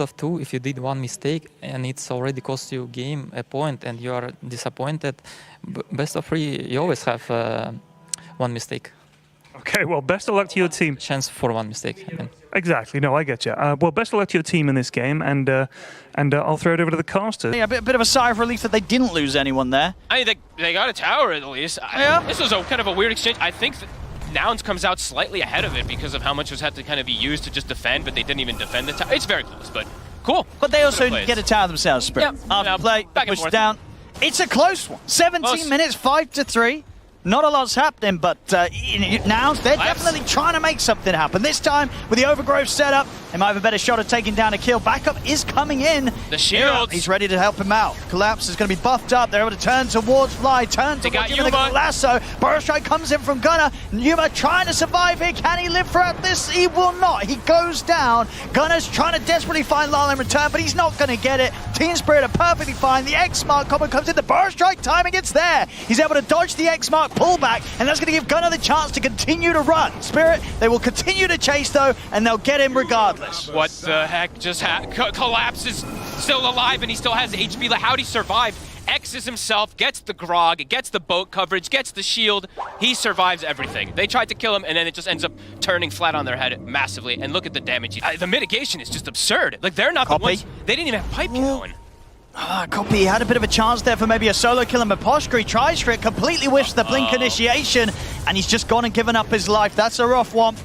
Of two, if you did one mistake and it's already cost you game a point and you are disappointed, best of three, you always have one mistake. Okay, well, best of luck to your team. Chance for one mistake. I mean. Exactly. No, I get you. Well, best of luck to your team in this game, and I'll throw it over to the caster. Yeah, a bit of a sigh of relief that they didn't lose anyone there. I mean, they got a tower at least. This was a kind of a weird exchange. I think that Nouns comes out slightly ahead of it because of how much was had to kind of be used to just defend, but they didn't even defend the tower. It's very close, but cool. But they also get a tower themselves, Spirit. Yep. After play, back and push forth. down. It's a close one. 17 Close. minutes, 5-3. Not a lot's happening, but Nouns, they're definitely trying to make something happen. This time, with the overgrowth setup, they might have a better shot at taking down a kill. Backup is coming in. The shields. He's ready to help him out. Collapse is going to be buffed up. They're able to turn towards Fly, turn towards Yuma. The lasso. Burrow Strike comes in from Gunnar. Yuma trying to survive here. Can he live throughout this? He will not. He goes down. Gunnar's trying to desperately find Lala in return, but he's not going to get it. Team Spirit are perfectly fine. The X-Mark combo comes in. The Burrow Strike timing, it's there. He's able to dodge the X-Mark pullback, and that's going to give Gunnar the chance to continue to run. Spirit, they will continue to chase though, and they'll get him regardless. What the heck just happened? Collapse is still alive and he still has HP. Like, how'd he survive? X's himself, gets the grog, gets the boat coverage, gets the shield. He survives everything. They tried to kill him and then it just ends up turning flat on their head massively. And look at the damage. The mitigation is just absurd. Like, they're not the ones. They didn't even have pipe going. Copy had a bit of a chance there for maybe a solo kill, and Maposhka, he tries for it, completely whiffs the blink initiation, and he's just gone and given up his life. That's a rough one.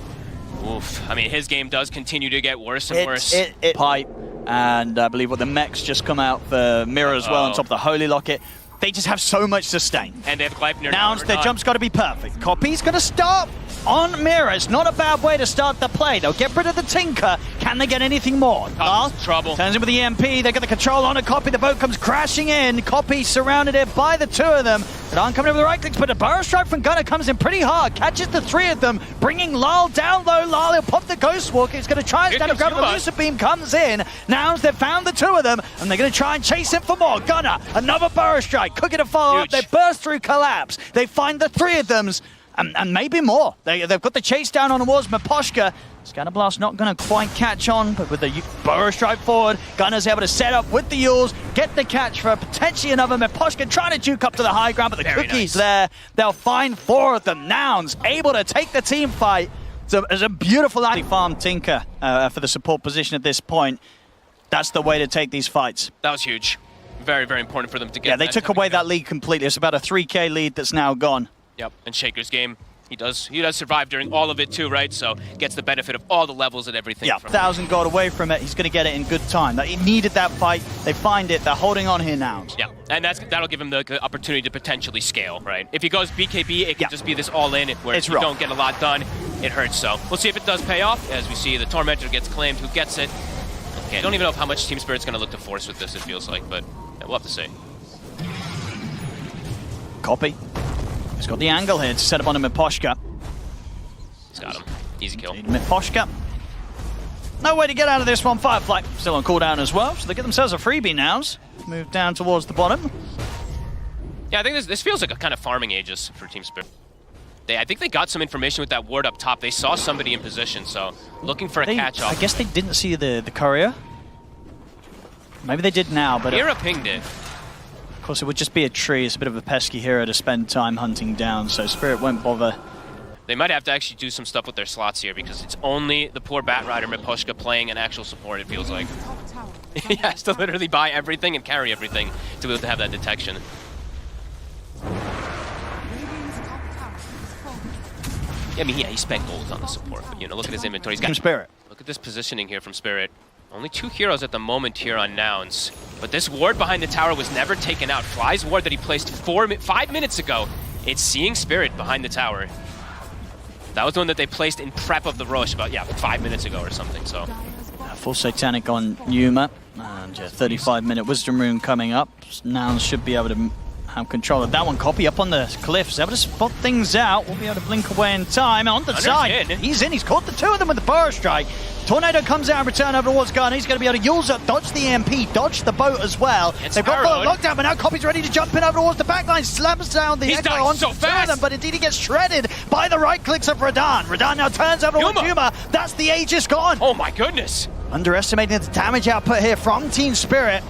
Oof. I mean, his game does continue to get worse and worse. Pipe, and I believe what the mechs just come out for Mirror as well on top of the Holy Locket. They just have so much sustain. And they have Gleipnir now. Their jump's got to be perfect. Copy's going to start on Mirror. It's not a bad way to start the play. They'll get rid of the Tinker. Can they get anything more? Trouble. Turns in with the EMP. They get the control on a Copy. The boat comes crashing in. Copy surrounded it by the two of them. They aren't coming over the right clicks, but a Burrow Strike from Gunnar comes in pretty hard. Catches the three of them, bringing Lal down low. Lal, he'll pop the Ghost Walk. He's going to try and stand and grab the Lucid Beam comes in. Now they've found the two of them, and they're going to try and chase him for more. Gunnar, another Burrow Strike. Cooking a follow-up. They burst through Collapse. They find the three of them, and maybe more. They've got the chase down on towards Maposhka. Scatterblast not going to quite catch on, but with the Burrow Strike forward, Gunnar's able to set up with the Yules, get the catch for potentially another Maposhka, trying to juke up to the high ground, but the Cookie's there. They'll find four of them. Nouns able to take the team fight. It's a beautiful farm Tinker for the support position at this point. That's the way to take these fights. That was huge. Very, very important for them to get. Yeah, they took away that lead completely. It's about a 3K lead that's now gone. Yep, and Shaker's game, he does survive during all of it too, right? So gets the benefit of all the levels and everything. Yeah, 1,000 got away from it. He's going to get it in good time. He needed that fight. They find it. They're holding on here now. Yeah, and that'll give him the opportunity to potentially scale, right? If he goes BKB, it can just be this all-in where if you don't get a lot done, it hurts. So we'll see if it does pay off. As we see, the Tormentor gets claimed. Who gets it? Okay, I don't even know how much Team Spirit's going to look to force with this, it feels like, but we'll have to see. Copy. He's got the angle here to set up on a Maposhka. He's got him. Easy kill. Maposhka. No way to get out of this one. Firefly still on cooldown as well, so they get themselves a freebie now. Move down towards the bottom. Yeah, I think this feels like a kind of farming Aegis for Team Spirit. I think they got some information with that ward up top. They saw somebody in position, so looking for a catch-off. I guess they didn't see the courier. Maybe they did now, but... Hero pinged it. Of course, it would just be a tree. It's a bit of a pesky hero to spend time hunting down, so Spirit won't bother. They might have to actually do some stuff with their slots here because it's only the poor Bat Rider Maposhka playing an actual support, it feels like. He has to literally buy everything and carry everything to be able to have that detection. I mean, yeah, he spent gold on the support, but you know, look at his inventory. He's got Spirit. Look at this positioning here from Spirit. Only 2 heroes at the moment here on Nouns. But this ward behind the tower was never taken out. Fly's ward that he placed 5 minutes ago, it's seeing Spirit behind the tower. That was the one that they placed in prep of the rush about, 5 minutes ago or something, so. Full Satanic on Yuma, and 35-minute Wisdom Rune coming up. Nouns should be able to have control of that one. Copy up on the cliffs, able to spot things out. We'll be able to blink away in time. On the side, he's in. He's caught the two of them with the Burrow Strike. Tornado comes out and return over towards Gunnar. He's going to be able to use up, dodge the EMP, dodge the boat as well. They've got full lockdown, but now Copy's ready to jump in over towards the backline, slams down the Echo on so fast. Them, but indeed he gets shredded by the right clicks of Radahn. Radahn now turns over towards Yuma. That's the Aegis gone. Oh my goodness. Underestimating the damage output here from Team Spirit.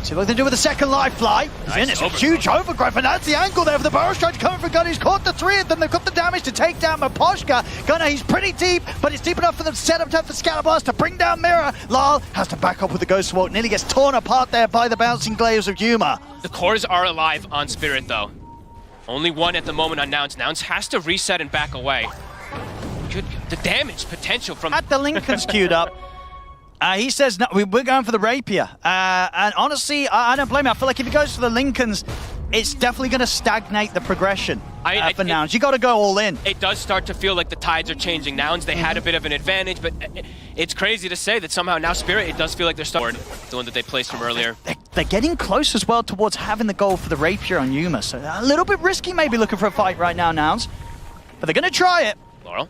See what they do with the second life fly. He's in, it's a huge overgrowth, and that's the angle there for the burrow strike coming from Gunner. He's caught the three of them. They've got the damage to take down Maposhka. Gunner, he's pretty deep, but it's deep enough for them to set up for Scalablast to bring down Mirror. Lal has to back up with the Ghost Walk. Nearly gets torn apart there by the bouncing glaives of Yuma. The cores are alive on Spirit, though. Only one at the moment on Nouns. Nouns has to reset and back away. The damage potential from... At the Lincoln's queued up. He says, no, we're going for the Rapier. And honestly, I don't blame him. I feel like if he goes for the Lincolns, it's definitely going to stagnate the progression for Nouns. You got to go all in. It does start to feel like the tides are changing. Nouns, they had a bit of an advantage, but it's crazy to say that somehow now Spirit, it does feel like they're starting the one that they placed from earlier. They're getting close as well towards having the goal for the Rapier on Yuma. So a little bit risky maybe looking for a fight right now, Nouns. But they're going to try it. Laurel.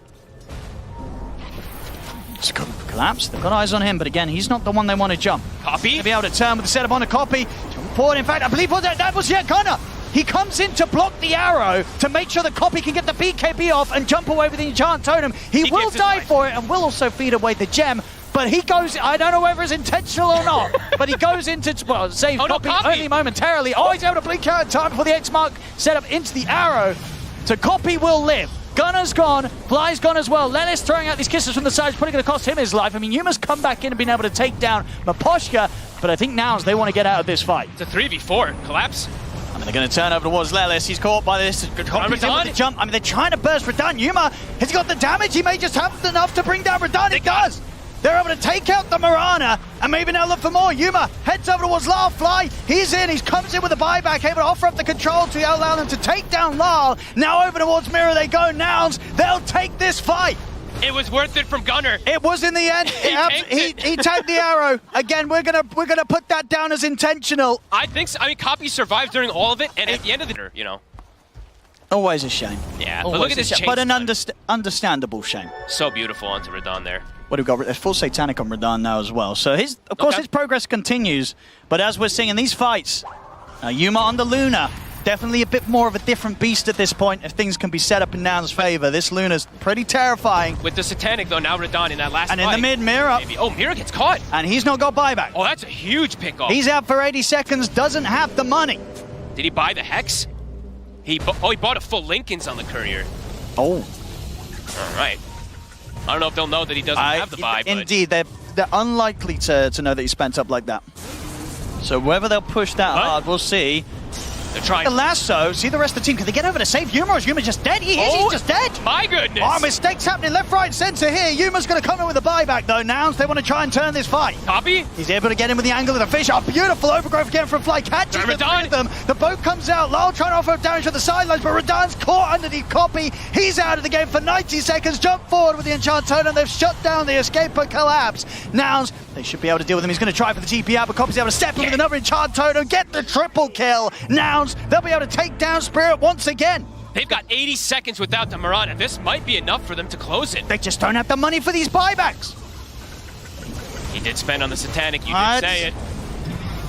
Collapse. They've got eyes on him, but again, he's not the one they want to jump. Copy. To be able to turn with the setup on a Copy. Jump forward. In fact, I believe that was Gunner. He comes in to block the arrow to make sure the Copy can get the BKB off and jump away with the Enchant Totem. He will die for it and will also feed away the gem. But he goes, I don't know whether it's intentional or not, but he goes into, well, save Copy only momentarily. Oh, he's able to blink out in time before the X mark set up into the arrow. So Copy will live. Gunner's gone, Fly's gone as well. Lelis throwing out these kisses from the sides, probably going to cost him his life. I mean, Yuma's come back in and been able to take down Maposhka, but I think Nouns, they want to get out of this fight. It's a 3v4. Collapse. I mean, they're going to turn over towards Lelis. He's caught by this. Copy's in with the jump. I mean, they're trying to burst Radan. Yuma, has he got the damage? He may just have enough to bring down Radan. It does. They're able to take out the Marana, and maybe now look for more. Yuma heads over towards Lal. Fly, he's in, he comes in with a buyback, able to offer up the control to allow them to take down Lal. Now over towards Mirror they go. Nouns, they'll take this fight. It was worth it from Gunner. It was in the end. He tanked the arrow. Again, we're gonna put that down as intentional. I think so. I mean, Copy survived during all of it, and at the end of the, you know. Always a shame. Yeah, Always but look at this change. But an understandable shame. So beautiful onto Radan there. What do we got? There's full Satanic on Radan now as well. So his progress continues. But as we're seeing in these fights, Yuma on the Luna, definitely a bit more of a different beast at this point if things can be set up in Nouns' favor. This Luna's pretty terrifying. With the Satanic though, now Radan in that last fight. And in the mid, Mirror. Oh, Mirror gets caught. And he's not got buyback. Oh, that's a huge pick-off. He's out for 80 seconds, doesn't have the money. Did he buy the Hex? He bought a full Lincoln's on the Courier. Oh. All right. I don't know if they'll know that he doesn't have the buy, but... Indeed, they're unlikely to know that he spent up like that. So whether they'll push that hard, we'll see. They're trying... The lasso, see the rest of the team. Can they get over to save Yuma, or is Yuma just dead? He's just dead! My goodness! Oh, mistakes happening left, right, centre here. Yuma's going to come in with a buyback, though. Nouns, they want to try and turn this fight. Copy? He's able to get in with the angle of the fish. Oh, beautiful overgrowth again from Fly. Catches the three of them. The boat comes out. Lal trying to offer up damage to the sidelines, but Radan's caught underneath Copy. He's out of the game for 90 seconds. Jump forward with the Enchant Totem. They've shut down the escape but collapse. Nouns, they should be able to deal with him. He's going to try for the TP out, but Copy's able to step in with another Enchant Totem. Get the triple kill. Nouns, they'll be able to take down Spirit once again. They've got 80 seconds without the Marana. This might be enough for them to close it. They just don't have the money for these buybacks. He did spend on the Satanic, you did say it.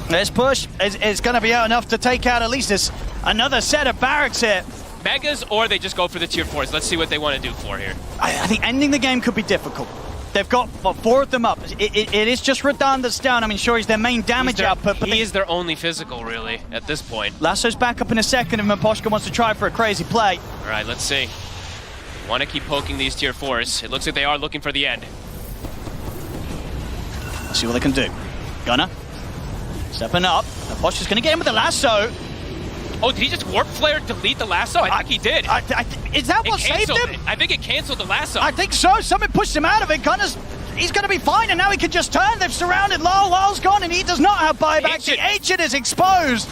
This push is going to be out enough to take out at least another set of barracks here. Megas, or they just go for the tier 4s. Let's see what they want to do for here. I think ending the game could be difficult. They've got 4 of them up. It is just Radan that's down. I mean, sure, he's their main damage output. But he is their only physical, really, at this point. Lasso's back up in a second if Maposhka wants to try for a crazy play. All right, let's see. Want to keep poking these tier 4s. It looks like they are looking for the end. Let's see what they can do. Gunner. Stepping up. Maposhka's going to get him with the lasso. Oh, did he just Warp Flare delete the lasso? I think he did. Is that what saved him? I think it canceled the lasso. I think so. Something pushed him out of it. He's going to be fine, and now he can just turn. They've surrounded Lal. Lal's gone, and he does not have buyback. The Ancient is exposed.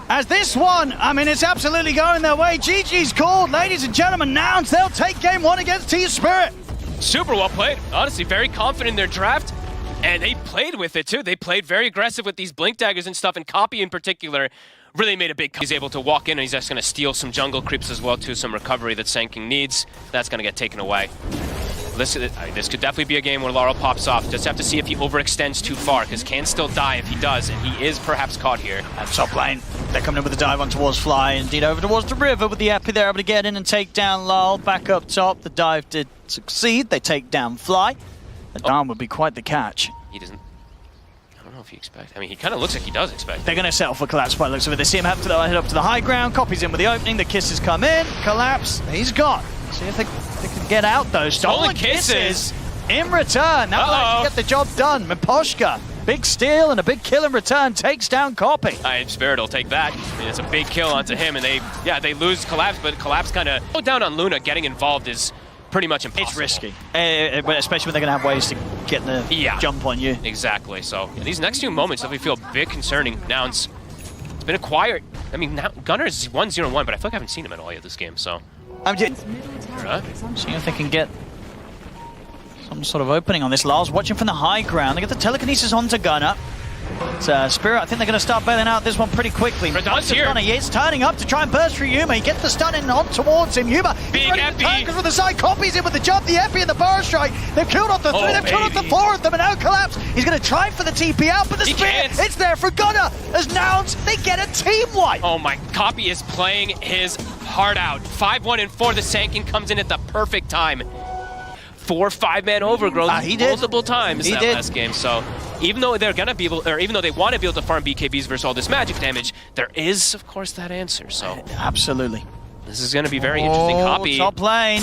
As this one, I mean, it's absolutely going their way. GG's called. Ladies and gentlemen, Nouns, they'll take game 1 against Team Spirit. Super well played. Honestly, very confident in their draft. And they played with it, too. They played very aggressive with these Blink Daggers and stuff, and Copy in particular really made a big... He's able to walk in, and he's just going to steal some jungle creeps as well, too, some recovery that Sanking needs. That's going to get taken away. This could definitely be a game where Laurel pops off. Just have to see if he overextends too far, because can still die if he does, and he is perhaps caught here. At top lane, they're coming in with a dive on towards Fly. Indeed, over towards the river with the Epi. They're able to get in and take down Lal. Back up top, the dive did succeed. They take down Fly. Radahn would be quite the catch. He doesn't. I don't know if he expects. I mean, he kind of looks like he does expect. They're going to settle for Collapse by the looks of it. They see him have to head up to the high ground. Copies in with the opening. The kisses come in. Collapse. He's gone. See if they can get out though. Stolen kisses in return. That will actually get the job done. Miposhka, big steal and a big kill in return, takes down Copy. Spirit will take that. I mean, it's a big kill onto him, and they lose Collapse, but Collapse kind of go down on Luna. Getting involved is pretty much impossible. It's risky, especially when they're going to have ways to get the jump on you. Exactly. So these next few moments definitely feel a bit concerning. Nouns, it's been acquired. I mean, now Gunnar is 1-0-1, but I feel like I haven't seen him at all yet this game. So I'm just seeing if they can get some sort of opening on this. Lars watching from the high ground. They get the telekinesis onto Gunnar. Spirit, I think they're going to start bailing out this one pretty quickly. Radahn's here. He is turning up to try and burst through Yuma. He gets the stun in on towards him. Yuma, big Epi. Goes with the side, copies him with the jump, the Epi and the burst strike. They've killed off the three, they've killed off the four of them, and now Collapse. He's going to try for the TP out, but the Spirit, it's there for Gunnar. As Nouns, they get a team wipe. Oh my, Copy is playing his heart out. 5-1 and 4, the Sankin comes in at the perfect time. 4 5-man overgrowth multiple times that last game. So even though they're gonna be able, or even though they want to be able to farm BKBs versus all this magic damage, there is of course that answer. So absolutely, this is gonna be very interesting. Copy top lane,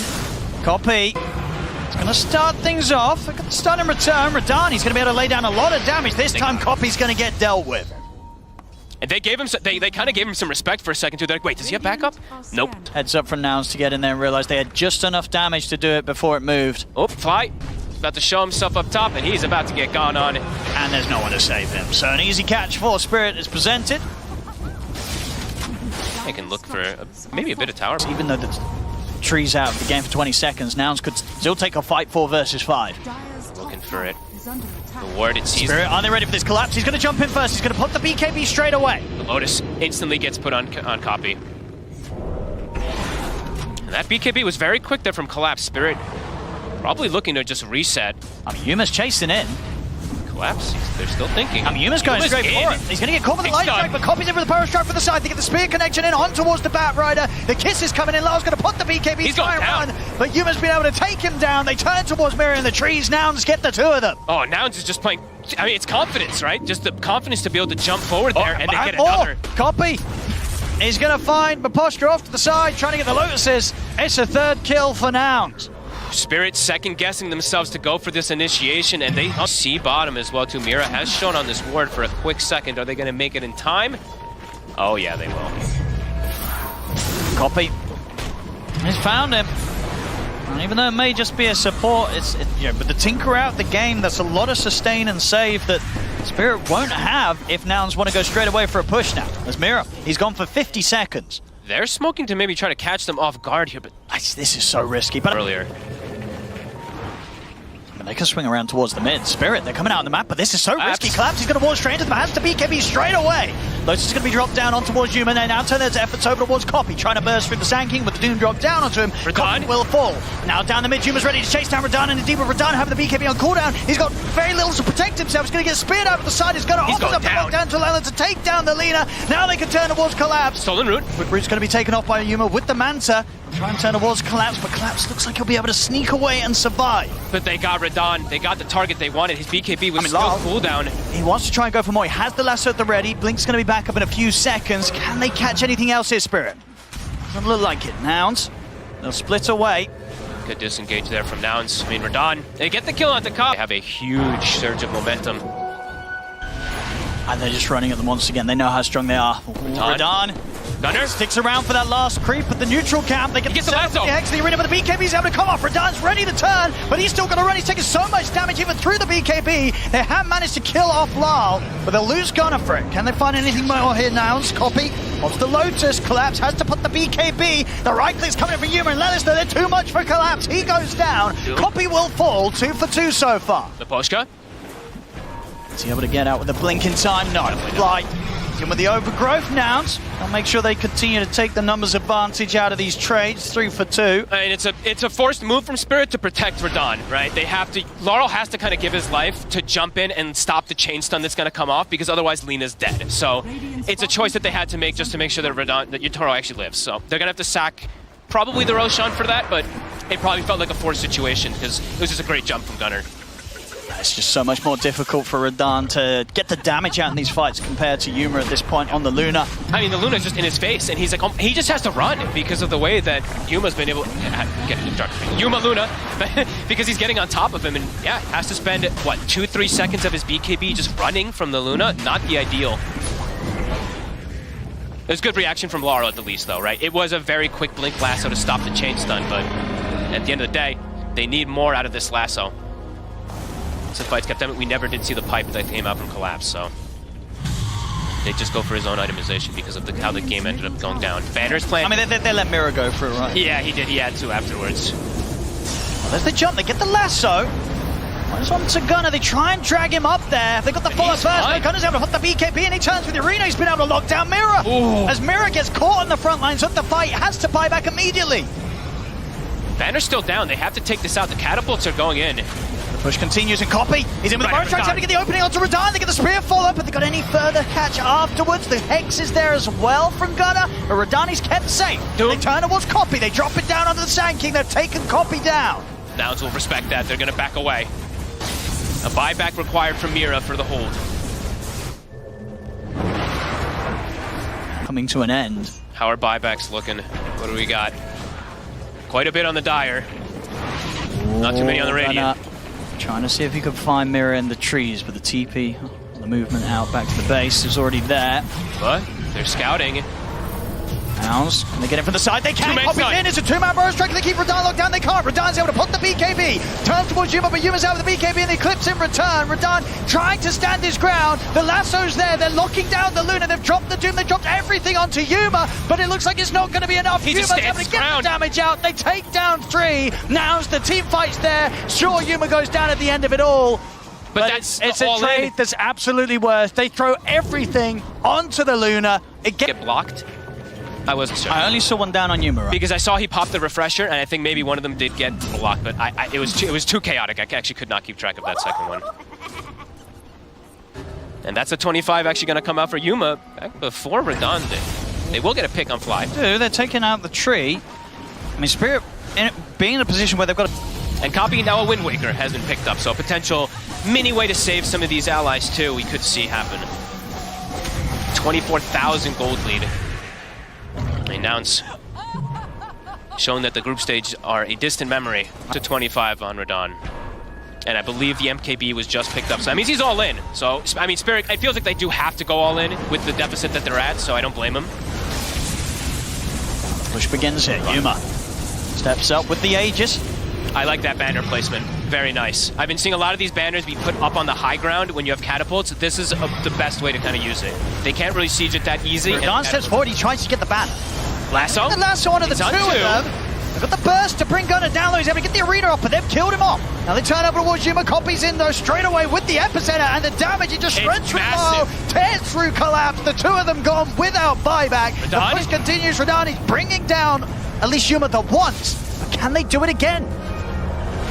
Copy. It's gonna start things off. They're gonna start in return. Radahn, he's gonna be able to lay down a lot of damage. This time, Copy's gonna get dealt with. And they gave him, they kind of gave him some respect for a second too. They're like, wait, does he have backup? Nope. Heads up from Nouns to get in there and realize they had just enough damage to do it before it moved. Oh, Fly. About to show himself up top, and he's about to get gone on. And there's no one to save him. So an easy catch for Spirit is presented. They can look for maybe a bit of tower. Even though the tree's out of the game for 20 seconds, Nouns could still take a fight 4 versus 5. Looking for it. The ward, it sees. Spirit, are they ready for this collapse? He's going to jump in first. He's going to put the BKB straight away. The Lotus instantly gets put on Copy. And that BKB was very quick there from Collapse. Spirit probably looking to just reset. I mean, Yuma's chasing in. Collapse, they're still thinking. I mean, Yuma's going straight for it. He's going to get caught with the light strike, but Copy's in with the power strike for the side. They get the spear connection in on towards the Bat Rider. The kiss is coming in. Lars going to put the BKB. He's going down. Run, but Yuma's been able to take him down. They turn towards Mirror in the trees. Nouns get the 2 of them. Oh, Nouns is just playing. I mean, it's confidence, right? Just the confidence to be able to jump forward there and then get another. Copy. He's going to find Miposhka off to the side, trying to get the Lotuses. It's a 3rd kill for Nouns. Spirit second guessing themselves to go for this initiation, and they see bottom as well too. Mira has shown on this ward for a quick second. Are they going to make it in time? Oh yeah, they will. Copy. He's found him. And even though it may just be a support, but the Tinker out the game, that's a lot of sustain and save that Spirit won't have if Nouns want to go straight away for a push now. As Mira, he's gone for 50 seconds. They're smoking to maybe try to catch them off guard here, but this is so risky. But earlier. They can swing around towards the mid. Spirit, they're coming out on the map, but this is so risky. Collapse, he's going to walk straight into the hands to BKB straight away. Lotus is going to be dropped down on towards Yuma. They now turn their efforts over towards Copy, trying to burst through the Sand King, but the Doom drop down onto him. Copy will fall. Now down the mid, Yuma's ready to chase down Radahn, and indeed with Radahn having the BKB on cooldown, he's got very little to protect himself. He's going to get speared out of the side. He's going to offer the down to Leland to take down the Lina. Now they can turn towards Collapse. Stolen root. Quick root's going to be taken off by Yuma with the Manta. Try and turn towards Collapse, but Collapse looks like he'll be able to sneak away and survive. But they got Radahn. They got the target they wanted. His BKB was still cooldown. He wants to try and go for more. He has the lasso at the ready. Blink's going to be back up in a few seconds. Can they catch anything else here, Spirit? Doesn't look like it. Nouns, they'll split away. Good disengage there from Nouns. I mean, Radahn, they get the kill on the Cop. They have a huge surge of momentum. And they're just running at them once again. They know how strong they are. Radahn. Gunnar sticks around for that last creep at the neutral camp. They get the lasso. The Hex, the arena, but the BKB's able to come off. Radahn's ready to turn, but he's still going to run. He's taking so much damage even through the BKB. They have managed to kill off Lal, but they'll lose Gunnar for it. Can they find anything more here now? Copy. Wants the Lotus. Collapse has to put the BKB. The right click's coming in for Yuma and Lelis. They're too much for Collapse. He goes down. Copy will fall. 2 for 2 so far. Miposhka. Is he able to get out with the blink in time? No. Fly. In with the overgrowth Nouns. I'll make sure they continue to take the numbers advantage out of these trades. 3 for 2. And it's a forced move from Spirit to protect Radahn, right? They have to. Laurel has to kind of give his life to jump in and stop the chain stun that's going to come off, because otherwise Lina's dead. So it's a choice that they had to make just to make sure that Yatoro actually lives. So they're going to have to sack probably the Roshan for that, but it probably felt like a forced situation because it was just a great jump from Gunnar. It's just so much more difficult for Radahn to get the damage out in these fights compared to Yuma at this point on the Luna. I mean, the Luna's just in his face, and he's like, he just has to run because of the way that Yuma's been able to get Yuma Luna, because he's getting on top of him, and yeah, has to spend, what, 2-3 seconds of his BKB just running from the Luna? Not the ideal. There's good reaction from Laurel at the least, though, right? It was a very quick blink lasso to stop the chain stun, but at the end of the day, they need more out of this lasso. The fights kept them. We never did see the pipe that came out from Collapse, so they just go for his own itemization because of how the game ended up going down. Banner's playing. I mean, they let Mira go through, right? Yeah, he did. He had to afterwards. Well, there's the jump. They get the lasso. This one to Gunnar. They try and drag him up there. They got the follow first, but Gunnar's able to hit the BKB, and he turns with the arena. He's been able to lock down Mira. Ooh. As Mira gets caught on the front lines of the fight, has to buy back immediately. Banner's still down. They have to take this out. The catapults are going in. The push continues, and Copy, he's in with the Burrow Strike, trying to get the opening onto Radahn. They get the spear follow up, but they got any further catch afterwards. The Hex is there as well from Gunnar, but Radahn is kept safe. They turn towards Copy, they drop it down onto the Sand King, they've taken Copy down. Nouns will respect that. They're going to back away. A buyback required from Mira for the hold. Coming to an end. How are buybacks looking? What do we got? Quite a bit on the Dire. Not too many on the Radiant. Trying to see if he could find Mira in the trees, but the TP, the movement out back to the base is already there. But they're scouting. Nouns, can they get it from the side? They can. Copy in. It's a two-man Burrow Strike. They keep Radahn locked down. They can't. Radahnn's able to put the BKB. Turns towards Yuma, but Yuma's out with the BKB and they clips in return. Radahn trying to stand his ground. The lasso's there. They're locking down the Luna. They've dropped the Doom. They dropped everything onto Yuma, but it looks like it's not going to be enough. Yuma's able to get the damage out. They take down 3. Nouns, the team fights there. Sure, Yuma goes down at the end of it all. But it's a trade that's absolutely worse. They throw everything onto the Luna. It Get blocked. I wasn't sure. I only saw one down on Yuma, right? Because I saw he popped the refresher, and I think maybe one of them did get blocked, but it was too chaotic. I actually could not keep track of that second one. And that's a 25 actually going to come out for Yuma back before Radahn did. They will get a pick on Fly. They're taking out the tree. I mean, Spirit being in a position where they've got And copying now a Wind Waker has been picked up, so a potential mini way to save some of these allies too we could see happen. 24,000 gold lead. Nouns showing that the group stage are a distant memory. To 25 on Radahn. And I believe the MKB was just picked up, so that means he's all in. So, I mean, Spirit, it feels like they do have to go all in with the deficit that they're at, so I don't blame them. Push begins here. Yuma steps up with the Aegis. I like that banner placement. Very nice. I've been seeing a lot of these banners be put up on the high ground when you have catapults. This is the best way to kind of use it. They can't really siege it that easy. Radahn steps forward, he tries to get the banner. Lasso? The lasso onto the two of them. They've got the burst to bring Gunnar down low. He's able to get the arena up, but they've killed him off. Now they turn over towards Yuma. Copies in though straight away with the epicenter, and the damage it just shreds through low, tears through Collapse. The two of them gone without buyback. Radahn? The push continues. Radahn is bringing down at least Yuma the once, but can they do it again?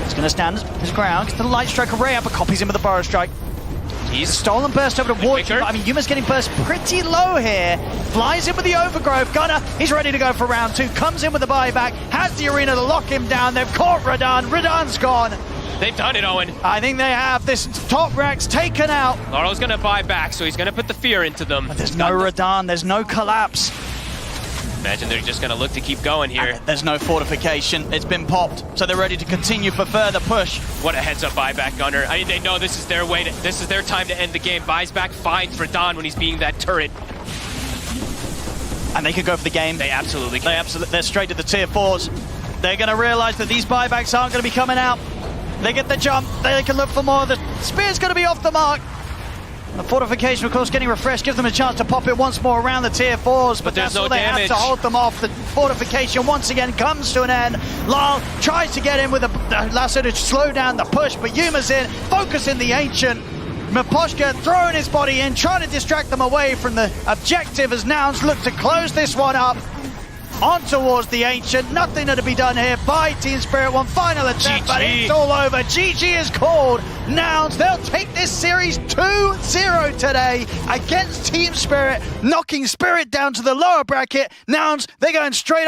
He's going to stand his ground, gets the light strike array up, but copies in with the Burrow Strike. He's stolen burst over towards Yuma. I mean, Yuma's getting burst pretty low here. Flies in with the overgrowth. Gunnar, he's ready to go for round 2. Comes in with the buyback. Has the arena to lock him down. They've caught Radahn. Radahnn's gone. They've done it, Owen. I think they have. This top rack's taken out. Laurel's going to buy back, so he's going to put the fear into them. But there's no Radahn. There's no Collapse. Imagine they're just going to look to keep going here. And there's no fortification. It's been popped, so they're ready to continue for further push. What a heads-up buyback, Gunnar. I mean, they know this is their way. This is their time to end the game. Buys back, finds Radahn when he's being that turret. And they could go for the game. They absolutely can. They're straight to the tier 4s. They're going to realize that these buybacks aren't going to be coming out. They get the jump. They can look for more. The spear's going to be off the mark. The fortification, of course, getting refreshed, gives them a chance to pop it once more around the tier 4s, but that's all they have to hold them off. The fortification once again comes to an end. Lal tries to get in with a lasso to slow down the push, but Yuma's in, focusing the Ancient. Miposhka throwing his body in, trying to distract them away from the objective as Nouns look to close this one up. On towards the Ancient, nothing to be done here by Team Spirit. One final attempt, but it's all over. GG is called. Nouns, they'll take this series 2-0 today against Team Spirit, knocking Spirit down to the lower bracket. Nouns, they're going straight up.